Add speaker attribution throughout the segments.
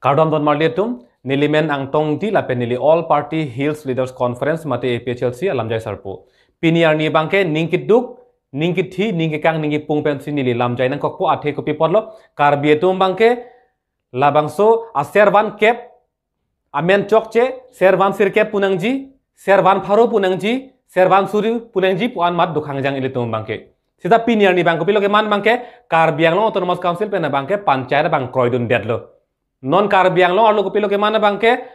Speaker 1: Kardom don marliatum nilimen ang tongti la penili All Party Hills Leaders Conference mate APHLC alam jai sarpo. Piniar ni bangke ningkit duk ningkit thi ningkit kang ningkit pung pensi nili lam jai nang kokpo athe kopi podlo karbietum bangke labangso aservan kep amen chokche servan sirkep punangji servan pharo punangji servan suri punangji puan mat dukhangjang ilitum bangke. Sita piniar ni bangko pilo ke man bangke Karbianglo Autonomous Council pena bangke panchayat bang kroidun dedlo. Non Karbianglo arlo ko pilo ke mana bangke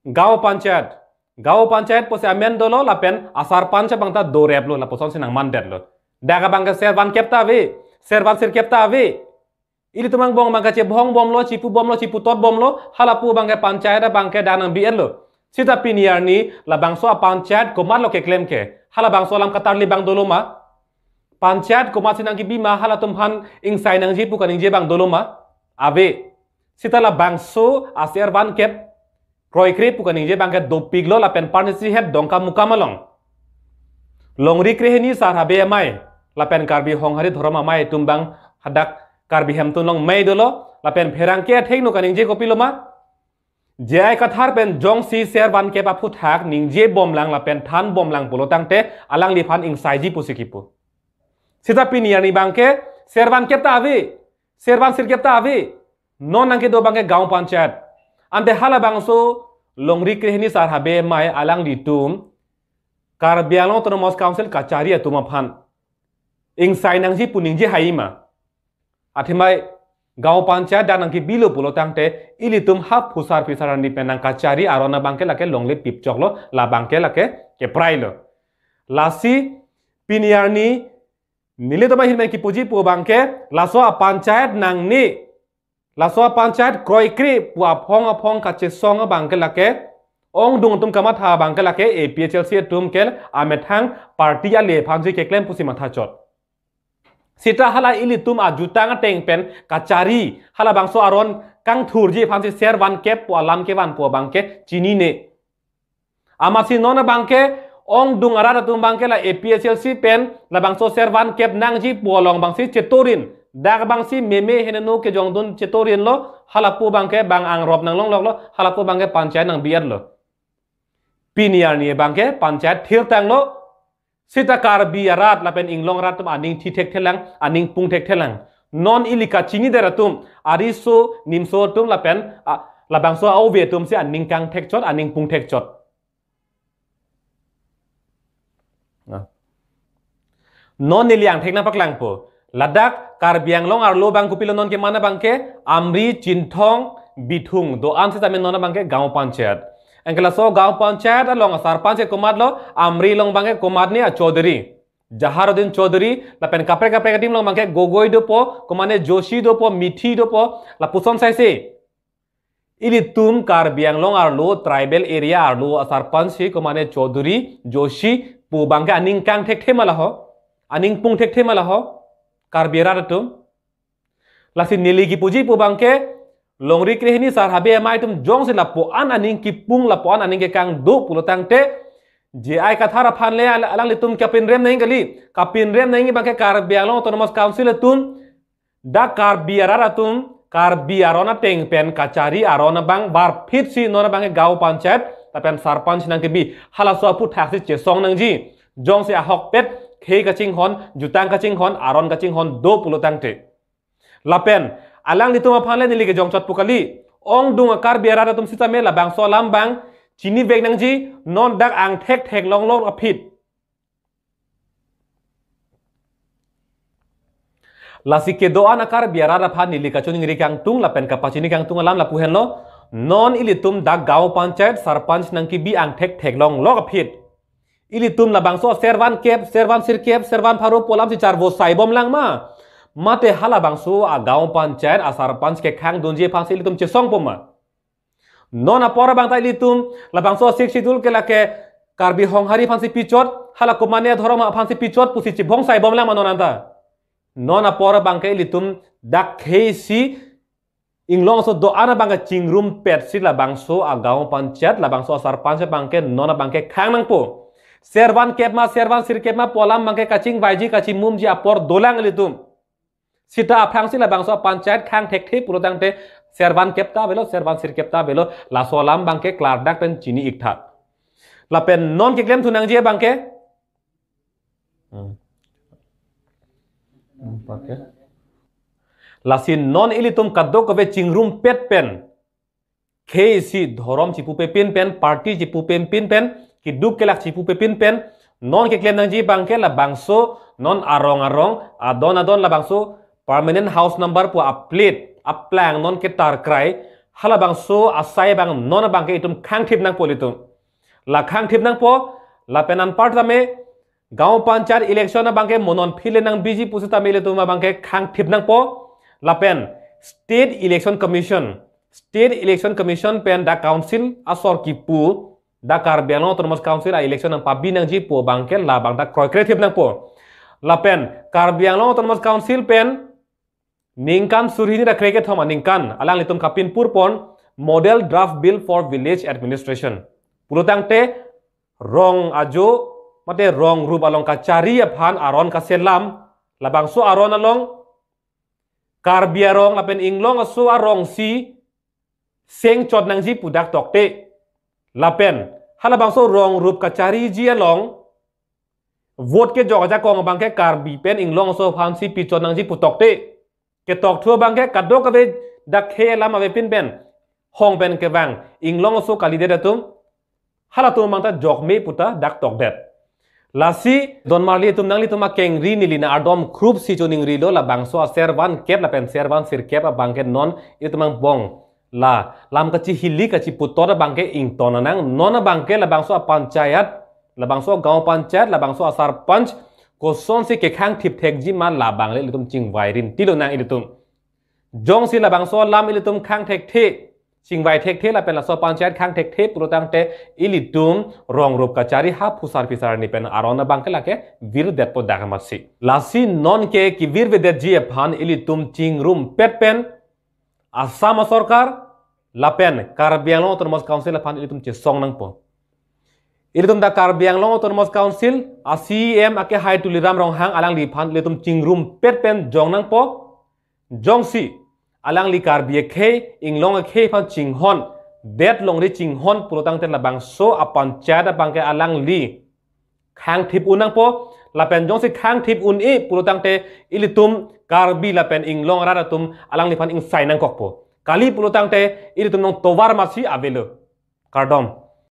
Speaker 1: gaw panchayat pose amen dolo lapen asar pancha bangta do replo la poson sinang mandet lo daga bangke servan kepta ve servan sir kepta ve ili tumang bong bangke che bong bom lo cipu tot bom lo halapu bangke panchayat bangke danang bier lo sita piniar ni la bangso panchayat komar lo ke claim ke hala bangso lam katar li bang dolo ma panchayat komar sinang ki bima hala tumhan ing sai nang jipu kaning je bang dolo ma ave sitala bangso aservan kep kroikre pukaning je bangke dopiglo lapen parnisi het dongka mukamalong longri krehini sarhabe mai lapen karbi honghari dhoroma mai tumbang hadak karbi hemtun long mai dolo lapen pherangke theino kaning je kopiloma jai kathar pen jong si servan ke pa phuthak ningje bomlang lapen than bomlang polotangte alang liphan ing saiji pusikipu sita piniani bangke servan kepta ave servan sir kepta ave non angke do bangke gaung panchayat ante hala bangso longri krehni sarhabe mai alang ditum Karbianglo Autonomous Council kachari atuma phan ing sainang ji puningji haima athimai gaung panchayat dan angke bilo pulotangte ilitum hap phusar pisaran di penang kachari arona bangke lake longli pipchoklo la bangke lake ke prailo lasi piniarni nilitoma hirme ki puji pu bangke laso panchayat nang ni laso panchayat kroikri pua phong kache song bangke lake ong dung tum kamatha bangke lake APHLC tum kel amethang party ale phanji ke claim pusi matha chot sita hala ili tum ajutang teng pen kachari hala bangso aron kang thurji phanji ser van kep pua lam ke van pua bangke chini ne amasi nona bangke ong dung arada tum bangke la APHLC pen la bangso ser van kep nangji pua long bangsi chetorin dag bangsi meme heneno ke jongdun chetorin lo halapu bangke bang angrop nang long lo halapu bangke panchayat nang biar lo piniar ni bangke panchayat thir tang lo sita karbi arat lapen inglong ratum aning thi thek thelang aning pung thek thelang non ilika chini deratum ariso nimso tum lapen labangso au vetum si aning kang thek chot aning pung thek chot non niliang thek na paklang po Ladak Karbianglong arlo bang kupilo non ke mana bangke amri cinthong bithung do ansi tamen nona bangke gaung panchayat engkala so gaung panchayat along asar panchayat komad lo amri long bangke komad ni chaudhary Jaharuddin Chaudhary lapen kapre tim long bangke gogoi do po komane joshi do po mithi do po la puson sai se ili tum Karbianglong arlo tribal area arlo asar panchi komane chaudhary joshi pu bangke aning kang thek themala ho aning pung thek themala ho Karbiara tum lasi niligi puji pu bangke longri krehni sarhabe mai tum jong se lapo an aning ki pung lapo an aning ke kang do pulotang te je ai kathara phan le alang le tum kapin rem nahi gali kapin rem nahi bangke Karbianglo Autonomous Council tum da Karbiara tum Karbiarona teng pen kachari arona bang bar fit si nona bangke gaung panchayat tapen sarpanch nang ke bi hala so pu thak si che song nang ji jong se ahok pet Hei kacing hon, jutang kacing hon, aron kacing hon, do pulutang te. Lapen, alang di tuma phanle nili ke jong chot pukali. Ong dung akar biara tum sita me labang so lambang, chini vek nang ji, non dak ang thek long apit. Lasi ke doan akar biara phan nili ka chuning ri kang tung lapen kapachini kang tung alam lapuhen lo, non ilitum dak gaung panchayat sarpanch nang ki bi ang thek long apit. Ili tum la bangso servan kep servan sir kep servan pharo polam si char vo saibom lang ma mate hala bangso a gaung panchayat asar panch ke khang donje phang ili tum chesong poma non apora bangta ili tum la bangso sik sidul ke la ke karbi honghari phang si pichot hala komane dhoroma phang si pichot pusi chi bong saibom lang ma non anta non apora bangke ili tum dak khesi inglong so do ana bangka chingrum pet si la bangso a gaung panchayat la bangso asar panch bangke non bangke khang nang po servan kepma servan sir kepma polam bangke kaching baiji kaching mumji apor dolang litum sita aphang sila bangso panchayat khang thek thek purotang te servan kepta belo servan sir kepta belo la solam bangke klar dak pen chini ikthat la pen non ke klem thunang je bangke la sin non ilitum kaddo kobe chingrum pet pen KC dhorom chipu pe pin pen party chipu pen pin pen ki duk kelak chipu pe pin pen non ke klem nang ji bangke la bangso non arong adon la bangso permanent house number pu update aplang non ke tar krai hala bangso asai bang non bangke itum khang thip nang politum la khang thip nang po la penan partame gaon panchayat election na bangke monon phile nang biji pusita mele tuma bangke khang thip nang po la pen state election commission pen da council asor ki pu da karbiano autonomous council a election nang pabi nang ji po bangke la bang da kroy kreatif nang po la pen karbiano autonomous council pen ningkan surhini da kreke thoma ningkan alang litum kapin purpon model draft bill for village administration pulutang te rong ajo mate rong rub along kacari aphan aron ka selam labang so aron along karbiarong lapen inglong aso arong si seng chot nang ji pudak tokte lapen halabang so rong rub kacari ji along vote ke jogaja kong bangke karbi pen inglong so phan si pichot nang ji putokte ke tok thua bangke kaddo ka be dakhe lama be pin pen hong pen ke bang inglong so kalide datum hala tu mangta jokme puta dak tok det lasi don marli tum nangli tuma keng ri nilina adom group si choning ri do la bangso servan kep la pen servan sir kep bangke non itumang bong la lam kachi hili kachi putor bangke ing tonanang non bangke la bangso panchayat la bangso gaon panchayat la bangso asar panch ko son si ke khang thip thek ji man la bangle litum ching vairin tilo nang ilitum jong si la bangso lam ilitum khang thek the ching vai thek the la pen la so panchayat khang thek the purutang te ilitum rong rup kachari ha phusar pisar ni pen arona bangke la ke vir det po dagamasi lasi non ke ki vir vedet ji phan ilitum ching rum pet pen asam sarkar la pen karbiang autonomous council la phan ilitum che song nang po ilitum da karbiang autonomous council acm ake hai tuliram rong hang alang li phan ilitum ching rum pet pen jong nang po jong si alang li karbie khe inglong khe phan ching hon det long ri ching hon purutang ten la bang so apan chada bangke alang li khang thip unang po la pen jong si khang thip un e purutang te ilitum karbi la pen inglong radatum alang li phan ing sai nang kok po kali purutang te ilitum nong tovar masi avelo kardom